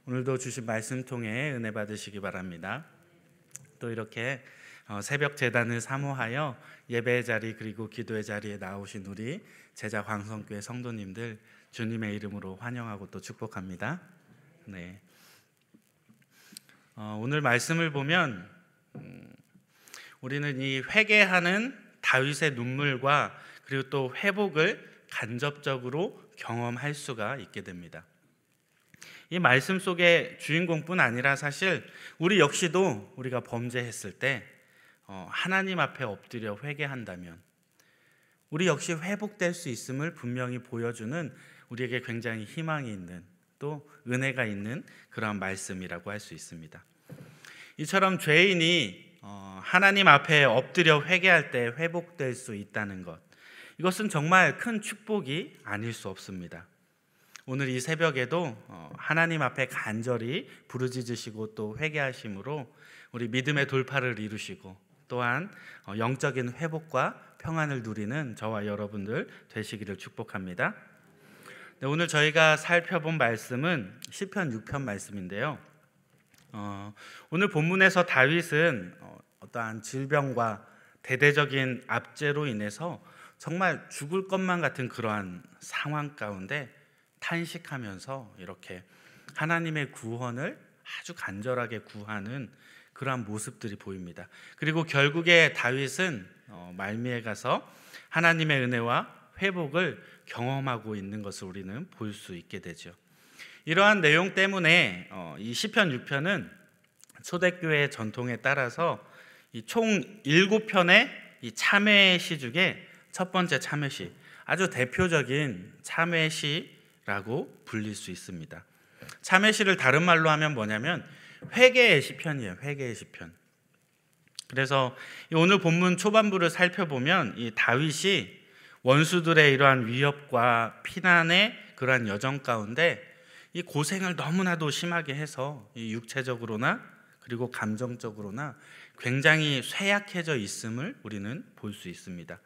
오늘도 주신 말씀 통해 은혜 받으시기 바랍니다. 또 이렇게 새벽 제단을 사모하여 예배의 자리 그리고 기도의 자리에 나오신 우리 제자 광성교회 성도님들 주님의 이름으로 환영하고 또 축복합니다. 네. 오늘 말씀을 보면 우리는 이 회개하는 다윗의 눈물과 그리고 또 회복을 간접적으로 경험할 수가 있게 됩니다. 이 말씀 속의 주인공뿐 아니라 사실 우리 역시도 우리가 범죄했을 때 하나님 앞에 엎드려 회개한다면 우리 역시 회복될 수 있음을 분명히 보여주는 우리에게 굉장히 희망이 있는 또 은혜가 있는 그런 말씀이라고 할 수 있습니다. 이처럼 죄인이 하나님 앞에 엎드려 회개할 때 회복될 수 있다는 것, 이것은 정말 큰 축복이 아닐 수 없습니다. 오늘 이 새벽에도 하나님 앞에 간절히 부르짖으시고 또 회개하심으로 우리 믿음의 돌파를 이루시고 또한 영적인 회복과 평안을 누리는 저와 여러분들 되시기를 축복합니다. 네, 오늘 저희가 살펴본 말씀은 시편 6편 말씀인데요. 오늘 본문에서 다윗은 어떠한 질병과 대대적인 압제로 인해서 정말 죽을 것만 같은 그러한 상황 가운데 탄식하면서 이렇게 하나님의 구원을 아주 간절하게 구하는 그러한 모습들이 보입니다. 그리고 결국에 다윗은 말미에 가서 하나님의 은혜와 회복을 경험하고 있는 것을 우리는 볼 수 있게 되죠. 이러한 내용 때문에 이 시편 6편은 초대교회의 전통에 따라서 총 7편의 이 참회시 중에 첫 번째 참회시, 아주 대표적인 참회시라고 불릴 수 있습니다. 참회시를 다른 말로 하면 뭐냐면 회개의 시편이에요. 회개의 시편. 그래서 오늘 본문 초반부를 살펴보면 이 다윗이 원수들의 이러한 위협과 피난의 그러한 여정 가운데 이 고생을 너무나도 심하게 해서 이 육체적으로나 그리고 감정적으로나 굉장히 쇠약해져 있음을 우리는 볼 수 있습니다.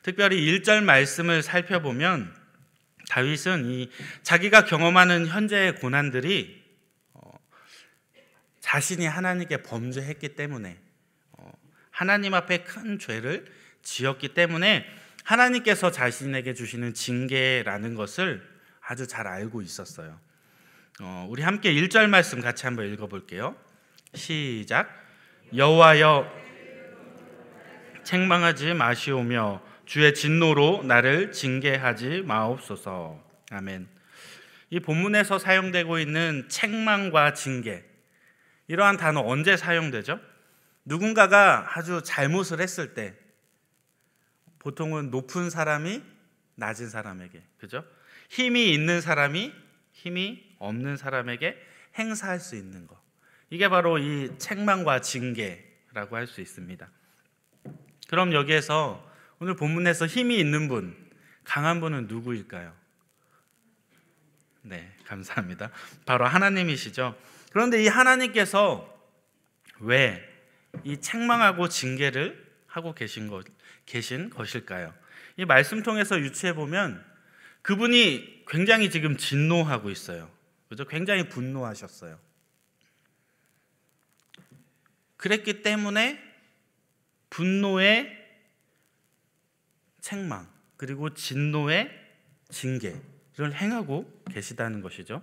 특별히 1절 말씀을 살펴보면 다윗은 이 자기가 경험하는 현재의 고난들이 자신이 하나님께 범죄했기 때문에 하나님 앞에 큰 죄를 지었기 때문에 하나님께서 자신에게 주시는 징계라는 것을 아주 잘 알고 있었어요. 우리 함께 1절 말씀 같이 한번 읽어볼게요. 시작. 여호와여 책망하지 마시오며 주의 진노로 나를 징계하지 마옵소서. 아멘. 이 본문에서 사용되고 있는 책망과 징계, 이러한 단어 언제 사용되죠? 누군가가 아주 잘못을 했을 때 보통은 높은 사람이 낮은 사람에게, 그죠? 힘이 있는 사람이 힘이 없는 사람에게 행사할 수 있는 것, 이게 바로 이 책망과 징계라고 할 수 있습니다. 그럼 여기에서 오늘 본문에서 힘이 있는 분, 강한 분은 누구일까요? 네, 감사합니다. 바로 하나님이시죠. 그런데 이 하나님께서 왜 이 책망하고 징계를 하고 계신 것일까요? 이 말씀 통해서 유추해 보면 그분이 굉장히 지금 진노하고 있어요. 그죠? 굉장히 분노하셨어요. 그랬기 때문에 분노의 책망 그리고 진노의 징계를 행하고 계시다는 것이죠.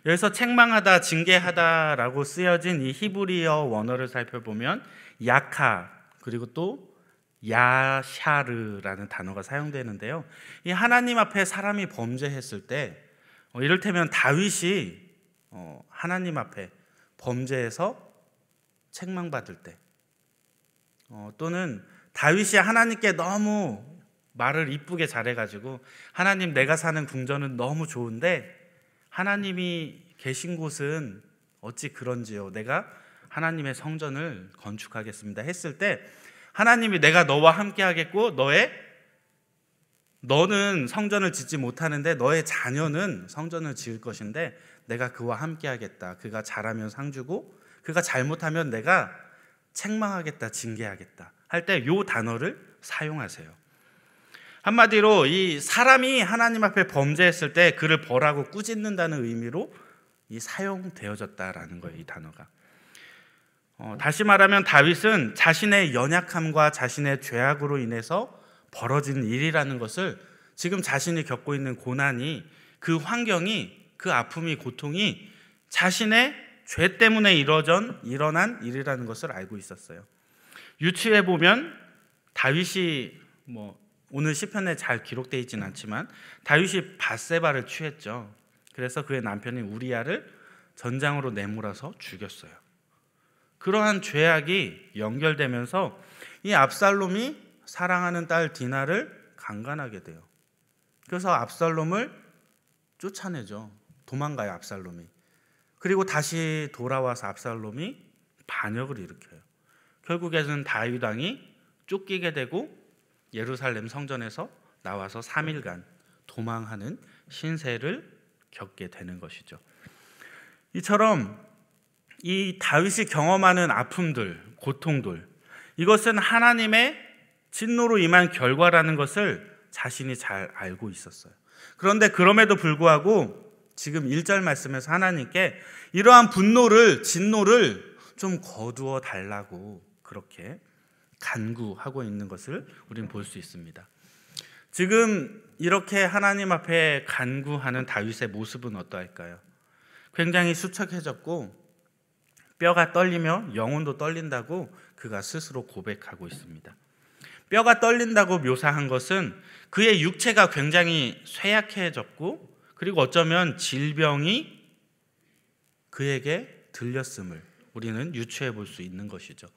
여기서 책망하다, 징계하다라고 쓰여진 이 히브리어 원어를 살펴보면 야카 그리고 또 야샤르라는 단어가 사용되는데요. 이 하나님 앞에 사람이 범죄했을 때, 이를테면 다윗이 하나님 앞에 범죄해서 책망받을 때, 또는 다윗이 하나님께 너무 말을 이쁘게 잘해가지고 하나님, 내가 사는 궁전은 너무 좋은데 하나님이 계신 곳은 어찌 그런지요, 내가 하나님의 성전을 건축하겠습니다 했을 때 하나님이 내가 너와 함께 하겠고 너는 성전을 짓지 못하는데 너의 자녀는 성전을 지을 것인데 내가 그와 함께 하겠다. 그가 잘하면 상 주고 그가 잘못하면 내가 책망하겠다, 징계하겠다 할 때 이 단어를 사용하세요. 한마디로 이 사람이 하나님 앞에 범죄했을 때 그를 벌하고 꾸짖는다는 의미로 사용되어졌다라는 거예요. 이 단어가. 다시 말하면 다윗은 자신의 연약함과 자신의 죄악으로 인해서 벌어진 일이라는 것을, 지금 자신이 겪고 있는 고난이, 그 환경이, 그 아픔이, 고통이 자신의 죄 때문에 일어난 일이라는 것을 알고 있었어요. 유추해 보면 다윗이 오늘 시편에 잘 기록되어 있지는 않지만 다윗이 밧세바를 취했죠. 그래서 그의 남편인 우리야를 전장으로 내몰아서 죽였어요. 그러한 죄악이 연결되면서 이 압살롬이 사랑하는 딸 디나를 강간하게 돼요. 그래서 압살롬을 쫓아내죠. 도망가요, 압살롬이. 그리고 다시 돌아와서 압살롬이 반역을 일으켜요. 결국에는 다윗 왕이 쫓기게 되고 예루살렘 성전에서 나와서 3일간 도망하는 신세를 겪게 되는 것이죠. 이처럼 이 다윗이 경험하는 아픔들, 고통들, 이것은 하나님의 진노로 임한 결과라는 것을 자신이 잘 알고 있었어요. 그런데 그럼에도 불구하고 지금 1절 말씀에서 하나님께 이러한 분노를, 진노를 좀 거두어 달라고 그렇게 간구하고 있는 것을 우리는 볼 수 있습니다. 지금 이렇게 하나님 앞에 간구하는 다윗의 모습은 어떠할까요? 굉장히 수척해졌고 뼈가 떨리며 영혼도 떨린다고 그가 스스로 고백하고 있습니다. 뼈가 떨린다고 묘사한 것은 그의 육체가 굉장히 쇠약해졌고, 그리고 어쩌면 질병이 그에게 들렸음을 우리는 유추해 볼 수 있는 것이죠.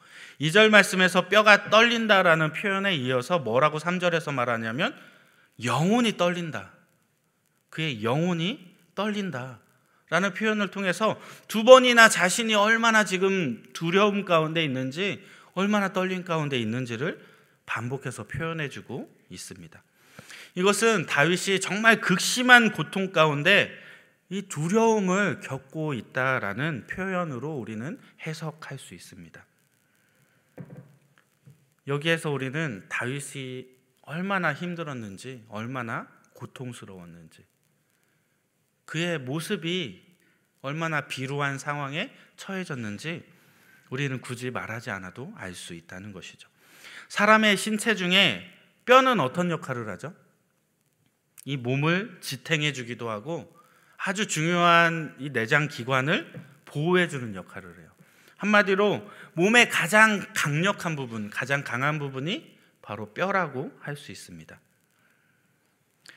2절 말씀에서 뼈가 떨린다라는 표현에 이어서 뭐라고 3절에서 말하냐면 영혼이 떨린다. 그의 영혼이 떨린다 라는 표현을 통해서 두 번이나 자신이 얼마나 지금 두려움 가운데 있는지, 얼마나 떨림 가운데 있는지를 반복해서 표현해주고 있습니다. 이것은 다윗이 정말 극심한 고통 가운데 이 두려움을 겪고 있다라는 표현으로 우리는 해석할 수 있습니다. 여기에서 우리는 다윗이 얼마나 힘들었는지, 얼마나 고통스러웠는지, 그의 모습이 얼마나 비루한 상황에 처해졌는지 우리는 굳이 말하지 않아도 알 수 있다는 것이죠. 사람의 신체 중에 뼈는 어떤 역할을 하죠? 이 몸을 지탱해 주기도 하고 아주 중요한 이 내장 기관을 보호해 주는 역할을 해요. 한마디로 몸의 가장 강력한 부분, 가장 강한 부분이 바로 뼈라고 할 수 있습니다.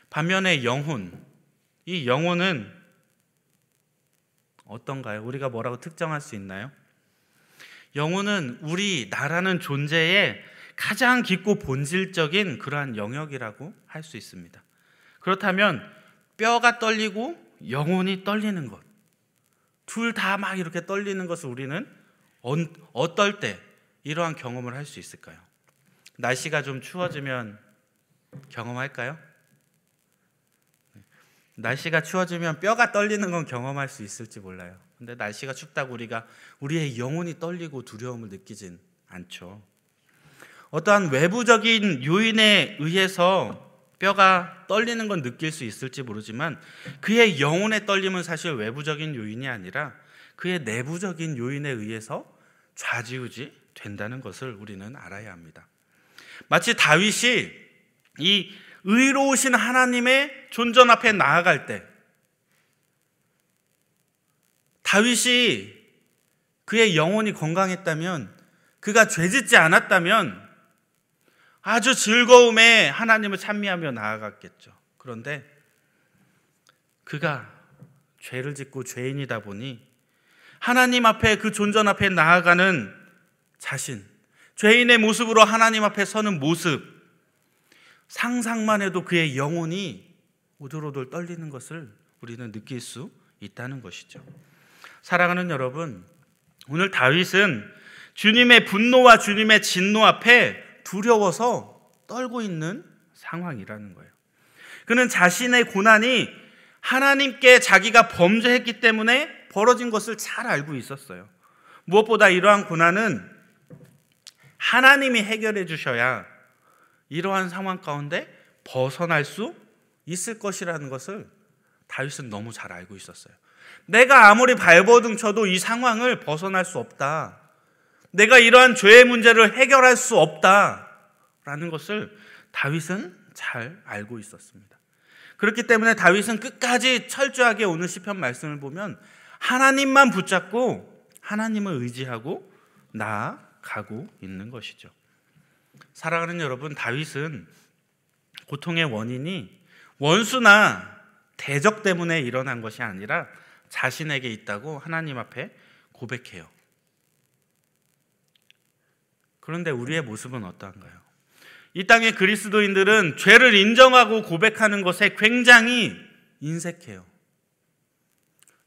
반면에 영혼, 이 영혼은 어떤가요? 우리가 뭐라고 특정할 수 있나요? 영혼은 나라는 존재의 가장 깊고 본질적인 그러한 영역이라고 할 수 있습니다. 그렇다면 뼈가 떨리고 영혼이 떨리는 것, 둘 다 막 이렇게 떨리는 것을 우리는 어떨 때 이러한 경험을 할 수 있을까요? 날씨가 좀 추워지면 경험할까요? 날씨가 추워지면 뼈가 떨리는 건 경험할 수 있을지 몰라요. 근데 날씨가 춥다고 우리의 영혼이 떨리고 두려움을 느끼진 않죠. 어떠한 외부적인 요인에 의해서 뼈가 떨리는 건 느낄 수 있을지 모르지만 그의 영혼의 떨림은 사실 외부적인 요인이 아니라 그의 내부적인 요인에 의해서 좌지우지 된다는 것을 우리는 알아야 합니다. 마치 다윗이 이 의로우신 하나님의 존전 앞에 나아갈 때, 다윗이 그의 영혼이 건강했다면, 그가 죄짓지 않았다면 아주 즐거움에 하나님을 찬미하며 나아갔겠죠. 그런데 그가 죄를 짓고 죄인이다 보니 하나님 앞에, 그 존전 앞에 나아가는 자신, 죄인의 모습으로 하나님 앞에 서는 모습, 상상만 해도 그의 영혼이 오돌오돌 떨리는 것을 우리는 느낄 수 있다는 것이죠. 사랑하는 여러분, 오늘 다윗은 주님의 분노와 주님의 진노 앞에 두려워서 떨고 있는 상황이라는 거예요. 그는 자신의 고난이 하나님께 자기가 범죄했기 때문에 벌어진 것을 잘 알고 있었어요. 무엇보다 이러한 고난은 하나님이 해결해 주셔야 이러한 상황 가운데 벗어날 수 있을 것이라는 것을 다윗은 너무 잘 알고 있었어요. 내가 아무리 발버둥 쳐도 이 상황을 벗어날 수 없다. 내가 이러한 죄의 문제를 해결할 수 없다라는 것을 다윗은 잘 알고 있었습니다. 그렇기 때문에 다윗은 끝까지 철저하게 오늘 시편 말씀을 보면 하나님만 붙잡고 하나님을 의지하고 나아가고 있는 것이죠. 사랑하는 여러분, 다윗은 고통의 원인이 원수나 대적 때문에 일어난 것이 아니라 자신에게 있다고 하나님 앞에 고백해요. 그런데 우리의 모습은 어떠한가요? 이 땅의 그리스도인들은 죄를 인정하고 고백하는 것에 굉장히 인색해요.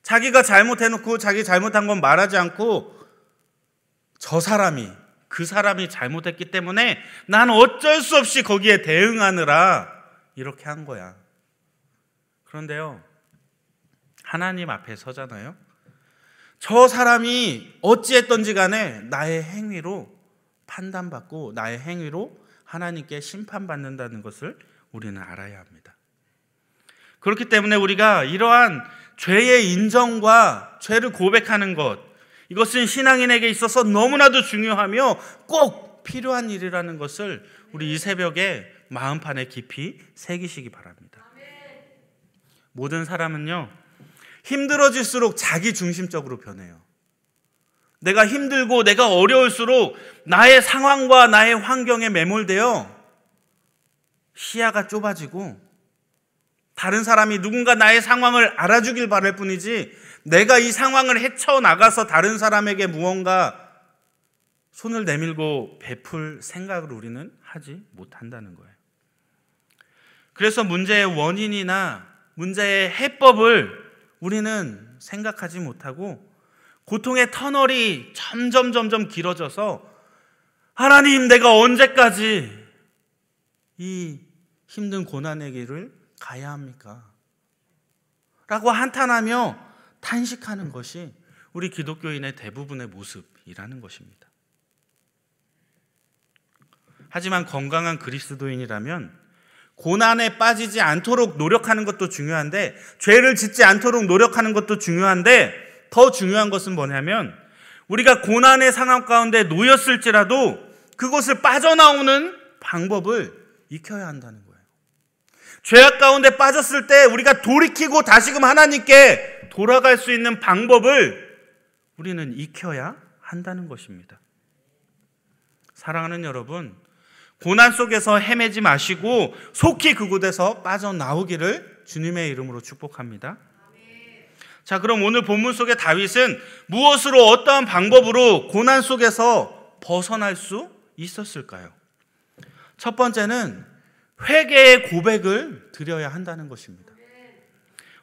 자기가 잘못해놓고 자기 잘못한 건 말하지 않고 그 사람이 잘못했기 때문에 난 어쩔 수 없이 거기에 대응하느라 이렇게 한 거야. 그런데요, 하나님 앞에 서잖아요. 저 사람이 어찌했던지 간에 나의 행위로 판단받고 나의 행위로 하나님께 심판받는다는 것을 우리는 알아야 합니다. 그렇기 때문에 우리가 이러한 죄의 인정과 죄를 고백하는 것, 이것은 신앙인에게 있어서 너무나도 중요하며 꼭 필요한 일이라는 것을 우리 이 새벽에 마음판에 깊이 새기시기 바랍니다. 모든 사람은요, 힘들어질수록 자기 중심적으로 변해요. 내가 힘들고 내가 어려울수록 나의 상황과 나의 환경에 매몰되어 시야가 좁아지고 다른 사람이 누군가 나의 상황을 알아주길 바랄 뿐이지 내가 이 상황을 헤쳐나가서 다른 사람에게 무언가 손을 내밀고 베풀 생각을 우리는 하지 못한다는 거예요. 그래서 문제의 원인이나 문제의 해법을 우리는 생각하지 못하고 고통의 터널이 점점 길어져서 하나님, 내가 언제까지 이 힘든 고난의 길을 가야 합니까? 라고 한탄하며 탄식하는 것이 우리 기독교인의 대부분의 모습이라는 것입니다. 하지만 건강한 그리스도인이라면 고난에 빠지지 않도록 노력하는 것도 중요한데, 죄를 짓지 않도록 노력하는 것도 중요한데, 더 중요한 것은 뭐냐면 우리가 고난의 상황 가운데 놓였을지라도 그것을 빠져나오는 방법을 익혀야 한다는 거예요. 죄악 가운데 빠졌을 때 우리가 돌이키고 다시금 하나님께 돌아갈 수 있는 방법을 우리는 익혀야 한다는 것입니다. 사랑하는 여러분, 고난 속에서 헤매지 마시고 속히 그곳에서 빠져나오기를 주님의 이름으로 축복합니다. 자, 그럼 오늘 본문 속의 다윗은 무엇으로, 어떠한 방법으로 고난 속에서 벗어날 수 있었을까요? 첫 번째는 회개의 고백을 드려야 한다는 것입니다.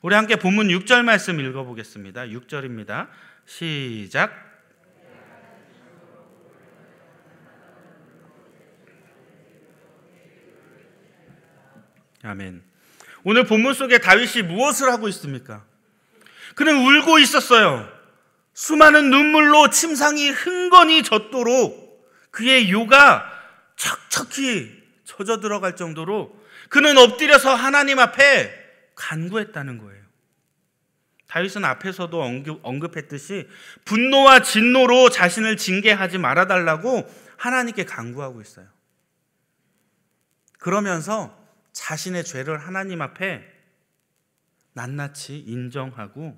우리 함께 본문 6절 말씀 읽어보겠습니다. 6절입니다. 시작. 아멘. 오늘 본문 속에 다윗이 무엇을 하고 있습니까? 그는 울고 있었어요. 수많은 눈물로 침상이 흥건히 젖도록 그의 요가 척척히 젖어 들어갈 정도로 그는 엎드려서 하나님 앞에 간구했다는 거예요. 다윗은 앞에서도 언급했듯이 분노와 진노로 자신을 징계하지 말아달라고 하나님께 간구하고 있어요. 그러면서 자신의 죄를 하나님 앞에 낱낱이 인정하고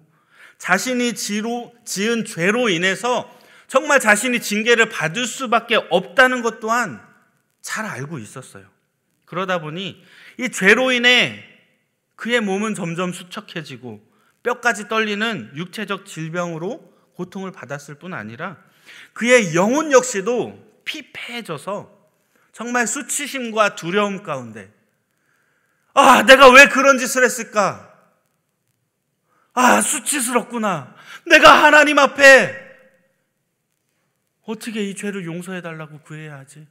자신이 지은 죄로 인해서 정말 자신이 징계를 받을 수밖에 없다는 것 또한 잘 알고 있었어요. 그러다 보니 이 죄로 인해 그의 몸은 점점 수척해지고 뼈까지 떨리는 육체적 질병으로 고통을 받았을 뿐 아니라 그의 영혼 역시도 피폐해져서 정말 수치심과 두려움 가운데 내가 왜 그런 짓을 했을까? 수치스럽구나. 내가 하나님 앞에 어떻게 이 죄를 용서해달라고 구해야 하지?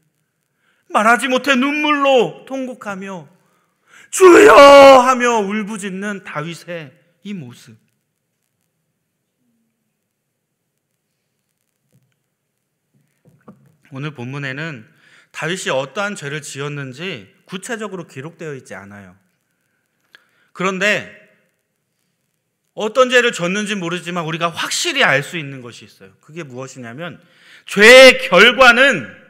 말하지 못해 눈물로 통곡하며 주여 하며 울부짖는 다윗의 이 모습. 오늘 본문에는 다윗이 어떠한 죄를 지었는지 구체적으로 기록되어 있지 않아요. 그런데 어떤 죄를 졌는지 모르지만 우리가 확실히 알 수 있는 것이 있어요. 그게 무엇이냐면 죄의 결과는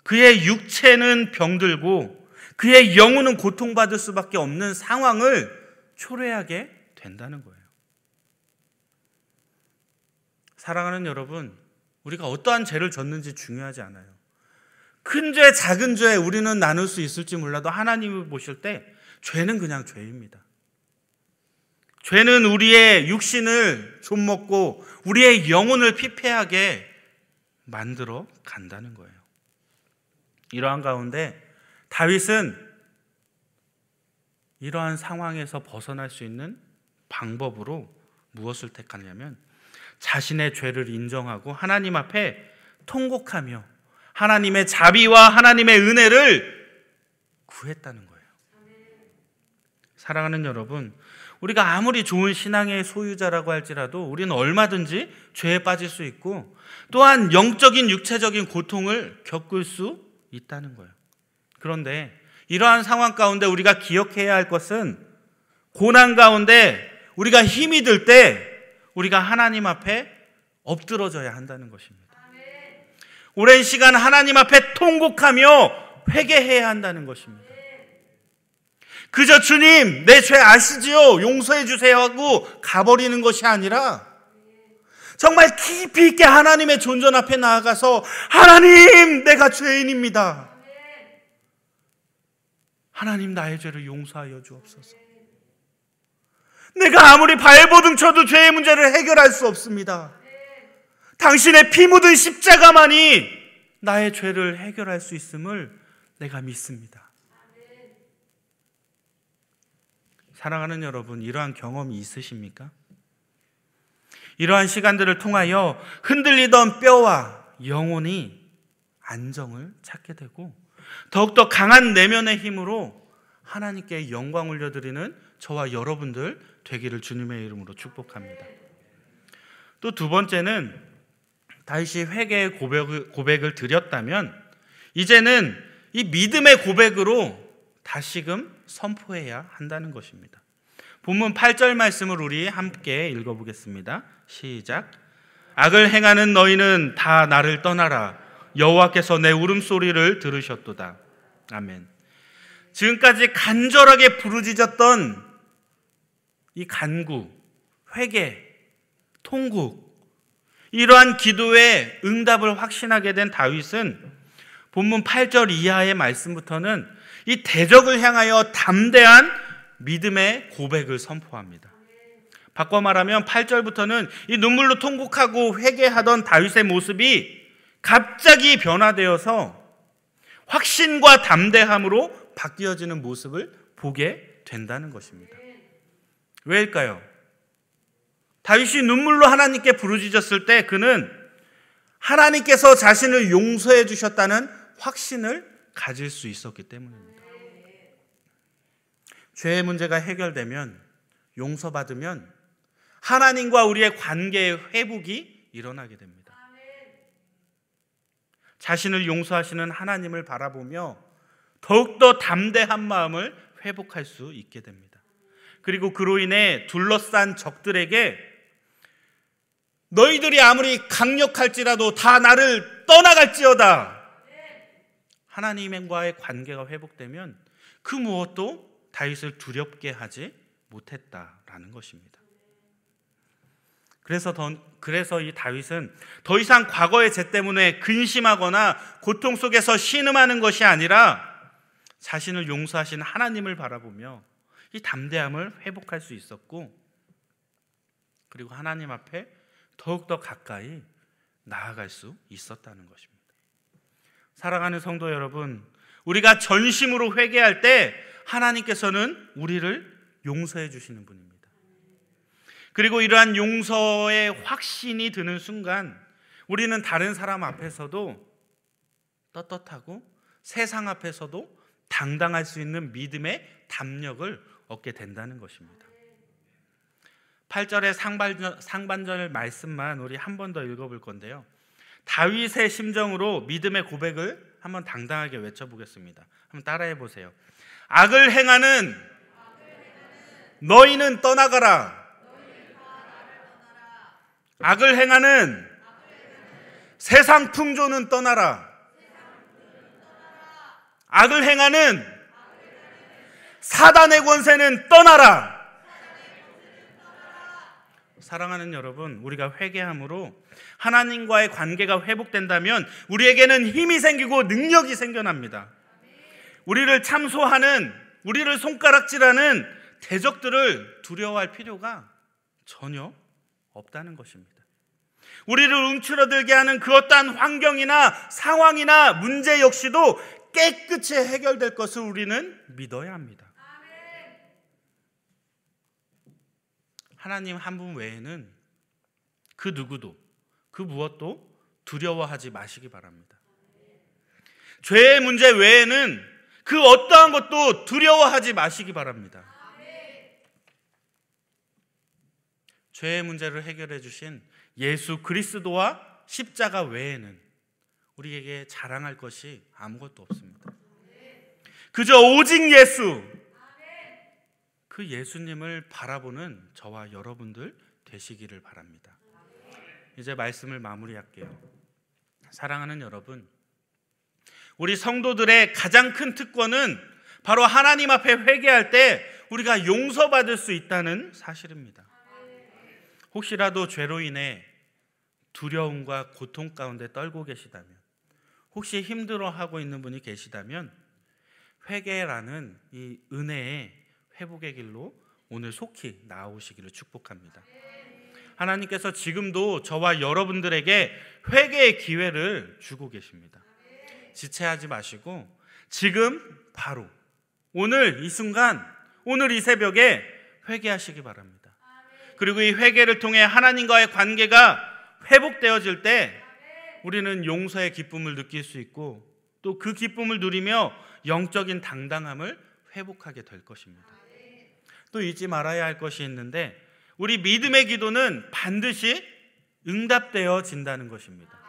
그의 육체는 병들고 그의 영혼은 고통받을 수밖에 없는 상황을 초래하게 된다는 거예요. 사랑하는 여러분, 우리가 어떠한 죄를 졌는지 중요하지 않아요. 큰 죄, 작은 죄 우리는 나눌 수 있을지 몰라도 하나님이 보실 때 죄는 그냥 죄입니다. 죄는 우리의 육신을 좀먹고 우리의 영혼을 피폐하게 만들어 간다는 거예요. 이러한 가운데 다윗은 이러한 상황에서 벗어날 수 있는 방법으로 무엇을 택하냐면 자신의 죄를 인정하고 하나님 앞에 통곡하며 하나님의 자비와 하나님의 은혜를 구했다는 거예요. 사랑하는 여러분, 우리가 아무리 좋은 신앙의 소유자라고 할지라도 우리는 얼마든지 죄에 빠질 수 있고 또한 영적인 육체적인 고통을 겪을 수 있다는 거예요. 그런데 이러한 상황 가운데 우리가 기억해야 할 것은 고난 가운데 우리가 힘이 들 때 우리가 하나님 앞에 엎드러져야 한다는 것입니다. 오랜 시간 하나님 앞에 통곡하며 회개해야 한다는 것입니다. 그저 주님 내 죄 아시지요? 용서해 주세요 하고 가버리는 것이 아니라 정말 깊이 있게 하나님의 존전 앞에 나아가서 하나님 내가 죄인입니다. 하나님 나의 죄를 용서하여 주옵소서. 내가 아무리 발버둥 쳐도 죄의 문제를 해결할 수 없습니다. 당신의 피 묻은 십자가만이 나의 죄를 해결할 수 있음을 내가 믿습니다. 사랑하는 여러분, 이러한 경험이 있으십니까? 이러한 시간들을 통하여 흔들리던 뼈와 영혼이 안정을 찾게 되고 더욱더 강한 내면의 힘으로 하나님께 영광 올려드리는 저와 여러분들 되기를 주님의 이름으로 축복합니다. 또 두 번째는 다윗이 회개의 고백을 드렸다면 이제는 이 믿음의 고백으로 다시금 선포해야 한다는 것입니다. 본문 8절 말씀을 우리 함께 읽어보겠습니다. 시작. 악을 행하는 너희는 다 나를 떠나라. 여호와께서 내 울음소리를 들으셨도다. 아멘. 지금까지 간절하게 부르짖었던 이 간구, 회개, 통곡, 이러한 기도의 응답을 확신하게 된 다윗은 본문 8절 이하의 말씀부터는 이 대적을 향하여 담대한 믿음의 고백을 선포합니다. 바꿔 말하면 8절부터는 이 눈물로 통곡하고 회개하던 다윗의 모습이 갑자기 변화되어서 확신과 담대함으로 바뀌어지는 모습을 보게 된다는 것입니다. 왜일까요? 다윗이 눈물로 하나님께 부르짖었을 때 그는 하나님께서 자신을 용서해 주셨다는 확신을 가질 수 있었기 때문입니다. 죄의 문제가 해결되면, 용서받으면 하나님과 우리의 관계의 회복이 일어나게 됩니다. 자신을 용서하시는 하나님을 바라보며 더욱더 담대한 마음을 회복할 수 있게 됩니다. 그리고 그로 인해 둘러싼 적들에게 너희들이 아무리 강력할지라도 다 나를 떠나갈지어다. 하나님과의 관계가 회복되면 그 무엇도 다윗을 두렵게 하지 못했다라는 것입니다. 그래서 이 다윗은 더 이상 과거의 죄 때문에 근심하거나 고통 속에서 신음하는 것이 아니라 자신을 용서하신 하나님을 바라보며 이 담대함을 회복할 수 있었고, 그리고 하나님 앞에 더욱더 가까이 나아갈 수 있었다는 것입니다. 사랑하는 성도 여러분, 우리가 전심으로 회개할 때 하나님께서는 우리를 용서해 주시는 분입니다. 그리고 이러한 용서의 확신이 드는 순간 우리는 다른 사람 앞에서도 떳떳하고 세상 앞에서도 당당할 수 있는 믿음의 담력을 얻게 된다는 것입니다. 8절의 상반절 말씀만 우리 한 번 더 읽어볼 건데요. 다윗의 심정으로 믿음의 고백을 한번 당당하게 외쳐보겠습니다. 한번 따라해 보세요. 악을 행하는 너희는 떠나가라. 악을 행하는 세상 풍조는 떠나라. 악을 행하는 사단의 권세는 떠나라. 사랑하는 여러분, 우리가 회개함으로 하나님과의 관계가 회복된다면 우리에게는 힘이 생기고 능력이 생겨납니다. 우리를 참소하는, 우리를 손가락질하는 대적들을 두려워할 필요가 전혀 없다는 것입니다. 우리를 움츠러들게 하는 그 어떠한 환경이나 상황이나 문제 역시도 깨끗이 해결될 것을 우리는 믿어야 합니다. 하나님 한 분 외에는 그 누구도, 그 무엇도 두려워하지 마시기 바랍니다. 죄의 문제 외에는 그 어떠한 것도 두려워하지 마시기 바랍니다. 죄의 문제를 해결해 주신 예수 그리스도와 십자가 외에는 우리에게 자랑할 것이 아무것도 없습니다. 그저 오직 예수, 그 예수님을 바라보는 저와 여러분들 되시기를 바랍니다. 이제 말씀을 마무리할게요. 사랑하는 여러분, 우리 성도들의 가장 큰 특권은 바로 하나님 앞에 회개할 때 우리가 용서받을 수 있다는 사실입니다. 혹시라도 죄로 인해 두려움과 고통 가운데 떨고 계시다면, 혹시 힘들어하고 있는 분이 계시다면 회개라는 이 은혜의 회복의 길로 오늘 속히 나아오시기를 축복합니다. 하나님께서 지금도 저와 여러분들에게 회개의 기회를 주고 계십니다. 지체하지 마시고 지금 바로 오늘 이 순간, 오늘 이 새벽에 회개하시기 바랍니다. 그리고 이 회개를 통해 하나님과의 관계가 회복되어질 때 우리는 용서의 기쁨을 느낄 수 있고 또 그 기쁨을 누리며 영적인 당당함을 회복하게 될 것입니다. 또 잊지 말아야 할 것이 있는데, 우리 믿음의 기도는 반드시 응답되어진다는 것입니다.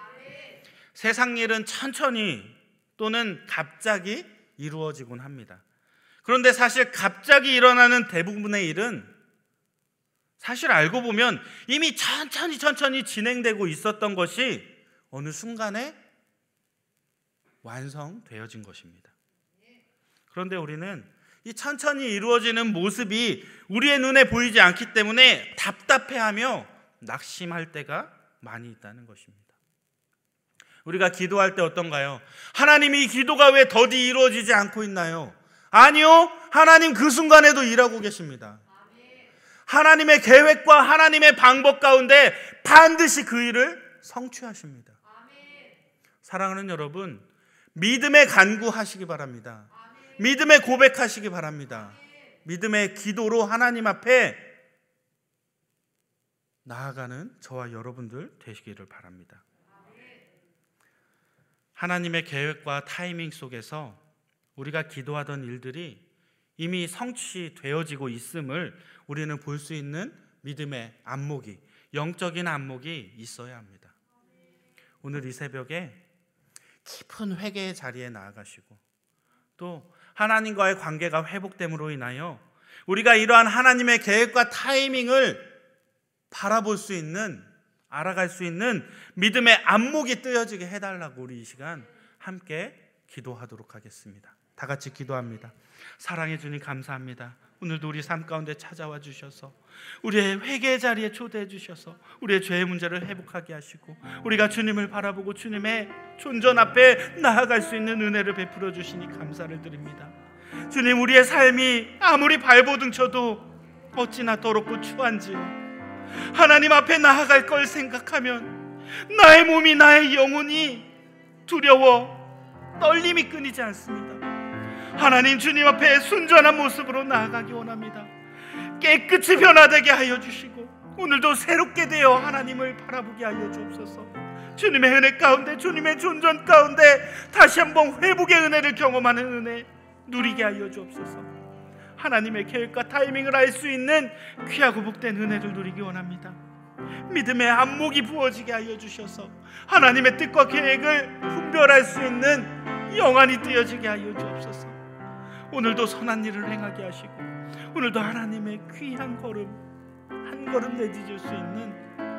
세상 일은 천천히 또는 갑자기 이루어지곤 합니다. 그런데 사실 갑자기 일어나는 대부분의 일은 사실 알고 보면 이미 천천히 진행되고 있었던 것이 어느 순간에 완성되어진 것입니다. 그런데 우리는 이 천천히 이루어지는 모습이 우리의 눈에 보이지 않기 때문에 답답해하며 낙심할 때가 많이 있다는 것입니다. 우리가 기도할 때 어떤가요? 하나님, 이 기도가 왜 더디 이루어지지 않고 있나요? 아니요, 하나님 그 순간에도 일하고 계십니다. 하나님의 계획과 하나님의 방법 가운데 반드시 그 일을 성취하십니다. 사랑하는 여러분, 믿음의 간구하시기 바랍니다. 믿음의 고백하시기 바랍니다. 믿음의 기도로 하나님 앞에 나아가는 저와 여러분들 되시기를 바랍니다. 하나님의 계획과 타이밍 속에서 우리가 기도하던 일들이 이미 성취되어지고 있음을 우리는 볼 수 있는 믿음의 안목이, 영적인 안목이 있어야 합니다. 오늘 이 새벽에 깊은 회개의 자리에 나아가시고 또 하나님과의 관계가 회복됨으로 인하여 우리가 이러한 하나님의 계획과 타이밍을 바라볼 수 있는, 알아갈 수 있는 믿음의 안목이 뜨여지게 해달라고 우리 이 시간 함께 기도하도록 하겠습니다. 다 같이 기도합니다. 사랑해 주님 감사합니다. 오늘도 우리 삶 가운데 찾아와 주셔서 우리의 회개의 자리에 초대해 주셔서 우리의 죄의 문제를 회복하게 하시고 우리가 주님을 바라보고 주님의 존전 앞에 나아갈 수 있는 은혜를 베풀어 주시니 감사를 드립니다. 주님, 우리의 삶이 아무리 발버둥 쳐도 어찌나 더럽고 추한지 하나님 앞에 나아갈 걸 생각하면 나의 몸이, 나의 영혼이 두려워 떨림이 끊이지 않습니다. 하나님, 주님 앞에 순전한 모습으로 나아가기 원합니다. 깨끗이 변화되게 하여 주시고 오늘도 새롭게 되어 하나님을 바라보게 하여 주옵소서. 주님의 은혜 가운데, 주님의 존전 가운데 다시 한번 회복의 은혜를 경험하는 은혜 누리게 하여 주옵소서. 하나님의 계획과 타이밍을 알 수 있는 귀하고 복된 은혜를 누리기 원합니다. 믿음의 안목이 부어지게 하여 주셔서 하나님의 뜻과 계획을 분별할 수 있는 영안이 뜨여지게 하여 주옵소서. 오늘도 선한 일을 행하게 하시고 오늘도 하나님의 귀한 걸음 한 걸음 내디딜 수 있는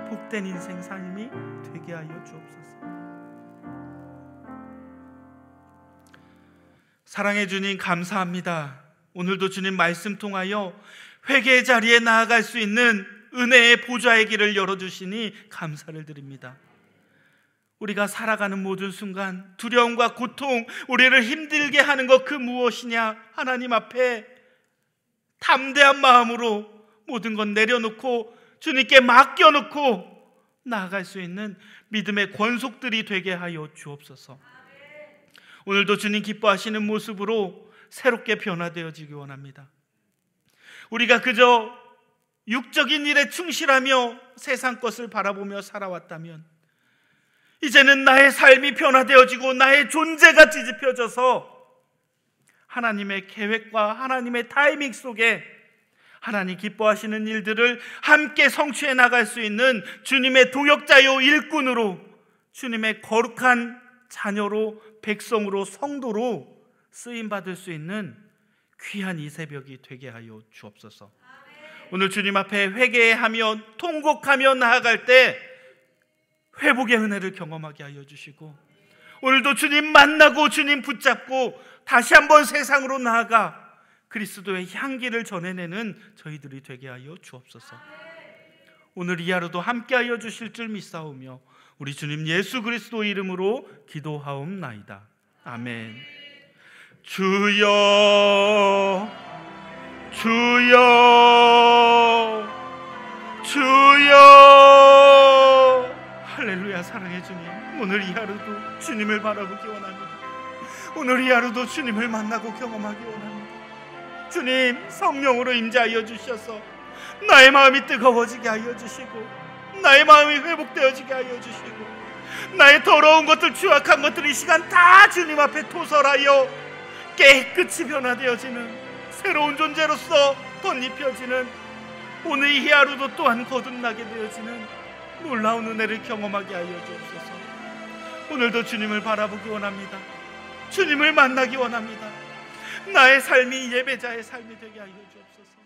복된 인생 삶이 되게 하여 주옵소서. 사랑해 주님 감사합니다. 오늘도 주님 말씀 통하여 회개의 자리에 나아갈 수 있는 은혜의 보좌의 길을 열어주시니 감사를 드립니다. 우리가 살아가는 모든 순간 두려움과 고통, 우리를 힘들게 하는 것 그 무엇이냐? 하나님 앞에 담대한 마음으로 모든 것 내려놓고 주님께 맡겨놓고 나아갈 수 있는 믿음의 권속들이 되게 하여 주옵소서. 오늘도 주님 기뻐하시는 모습으로 새롭게 변화되어지기 원합니다. 우리가 그저 육적인 일에 충실하며 세상 것을 바라보며 살아왔다면 이제는 나의 삶이 변화되어지고 나의 존재가 뒤집혀져서 하나님의 계획과 하나님의 타이밍 속에 하나님 기뻐하시는 일들을 함께 성취해 나갈 수 있는 주님의 도역자요 일꾼으로, 주님의 거룩한 자녀로, 백성으로, 성도로 쓰임받을 수 있는 귀한 이 새벽이 되게 하여 주옵소서. 오늘 주님 앞에 회개하며 통곡하며 나아갈 때 회복의 은혜를 경험하게 하여 주시고, 오늘도 주님 만나고 주님 붙잡고 다시 한번 세상으로 나아가 그리스도의 향기를 전해내는 저희들이 되게 하여 주옵소서. 오늘 이 하루도 함께하여 주실 줄 믿사오며 우리 주님 예수 그리스도 이름으로 기도하옵나이다. 아멘. 주여 주여 주여. 할렐루야. 사랑해 주님, 오늘 이 하루도 주님을 바라보기 원합니다. 오늘 이 하루도 주님을 만나고 경험하기 원합니다. 주님 성령으로 임재하여 주셔서 나의 마음이 뜨거워지게 하여 주시고 나의 마음이 회복되어지게 하여 주시고 나의 더러운 것들, 추악한 것들 이 시간 다 주님 앞에 토설하여 깨끗이 변화되어지는 새로운 존재로서 덧입혀지는 오늘 이 하루도 또한 거듭나게 되어지는 놀라운 은혜를 경험하게 하여 주옵소서. 오늘도 주님을 바라보기 원합니다. 주님을 만나기 원합니다. 나의 삶이 예배자의 삶이 되게 하여 주옵소서.